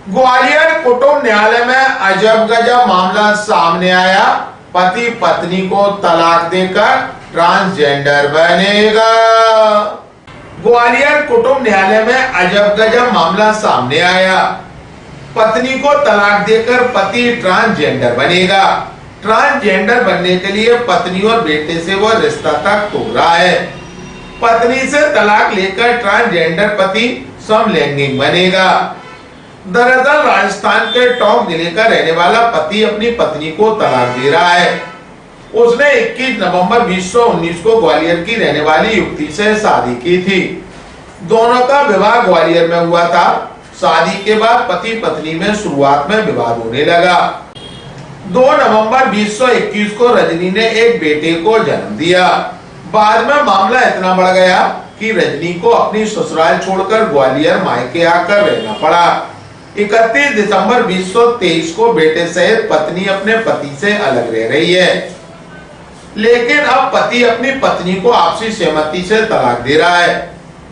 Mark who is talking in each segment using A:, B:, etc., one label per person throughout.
A: ग्वालियर कुटुंब न्यायालय में अजब गजब मामला सामने आया। पति पत्नी को तलाक देकर ट्रांसजेंडर बनेगा। ग्वालियर कुटुंब न्यायालय में अजब गजब मामला सामने आया। पत्नी को तलाक देकर पति ट्रांसजेंडर बनेगा। ट्रांसजेंडर बनने के लिए पत्नी और बेटे से वह रिश्ता तक तोड़ रहा है। पत्नी से तलाक लेकर ट्रांसजेंडर पति समलैंगिक बनेगा। दरअसल राजस्थान के टोंक जिले का रहने वाला पति अपनी पत्नी को तलाक दे रहा है। उसने 21 नवंबर 2019 को ग्वालियर की रहने वाली युवती से शादी की थी। दोनों का विवाह ग्वालियर में हुआ था। शादी के बाद पति पत्नी में शुरुआत में विवाद होने लगा। 2 नवंबर 2021 को रजनी ने एक बेटे को जन्म दिया। बाद में मामला इतना बढ़ गया कि रजनी को अपनी ससुराल छोड़कर ग्वालियर मायके आकर रहना पड़ा। 31 दिसंबर 2023 को बेटे सहित पत्नी अपने पति से अलग रह रही है, लेकिन अब पति अपनी पत्नी को आपसी सहमति से तलाक दे रहा है।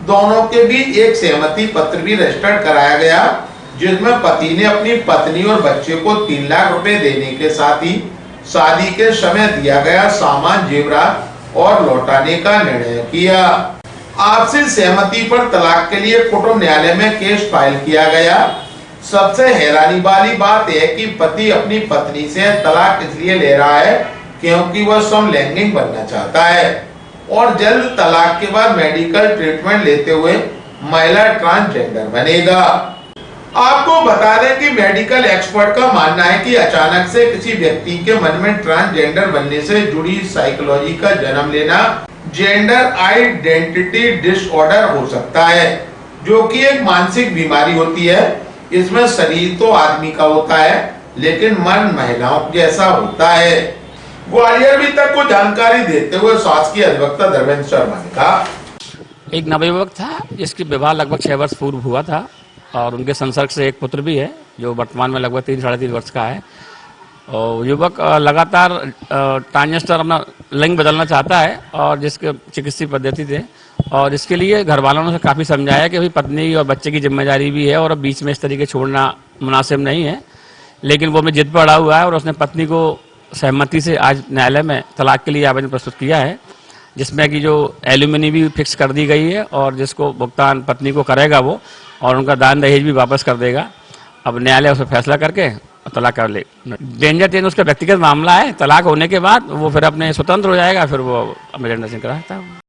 A: दोनों के बीच एक सहमति पत्र भी रजिस्टर्ड कराया गया, जिसमें पति ने अपनी पत्नी और बच्चे को 3 लाख रुपए देने के साथ ही शादी के समय दिया गया सामान जेवरात और लौटाने का निर्णय किया। आपसी सहमति पर तलाक के लिए कुटुंब न्यायालय में केस फाइल किया गया। सबसे हैरानी वाली बात है कि पति अपनी पत्नी से तलाक इसलिए ले रहा है क्योंकि वह समलैंगिक बनना चाहता है और जल्द तलाक के बाद मेडिकल ट्रीटमेंट लेते हुए महिला ट्रांसजेंडर बनेगा। आपको बता दें कि मेडिकल एक्सपर्ट का मानना है कि अचानक से किसी व्यक्ति के मन में ट्रांसजेंडर बनने से जुड़ी साइकोलॉजी का जन्म लेना जेंडर आइडेंटिटी डिसऑर्डर हो सकता है, जो कि एक मानसिक बीमारी होती है। इसमें शरीर तो आदमी का होता है, लेकिन मन महिलाओं जैसा होता है। ग्वालियर भी तक को जानकारी देते हुए शासकीय अधिवक्ता धर्मेंद्र शर्मा ने कहा,
B: एक नवयुवक था जिसकी विवाह लगभग 6 वर्ष पूर्व हुआ था और उनके संसर्ग से एक पुत्र भी है जो वर्तमान में लगभग 3-3.5 वर्ष का है। और युवक लगातार ट्रांसजेंडर अपना लिंग बदलना चाहता है और जिसके चिकित्सीय पद्धति थे और इसके लिए घर वालों ने काफ़ी समझाया कि भाई पत्नी और बच्चे की जिम्मेदारी भी है और बीच में इस तरीके छोड़ना मुनासिब नहीं है, लेकिन वो में जिद पर अड़ा हुआ है और उसने पत्नी को सहमति से आज न्यायालय में तलाक के लिए आवेदन प्रस्तुत किया है, जिसमें कि जो एल्यूमिनी भी फिक्स कर दी गई है और जिसको भुगतान पत्नी को करेगा वो और उनका दान दहेज भी वापस कर देगा। अब न्यायालय उसे फैसला करके तलाक कर ले। जेंडर चेंज उसका व्यक्तिगत मामला है। तलाक होने के बाद वो फिर अपने स्वतंत्र हो जाएगा, फिर वो जेंडर चेंज करा सकता है।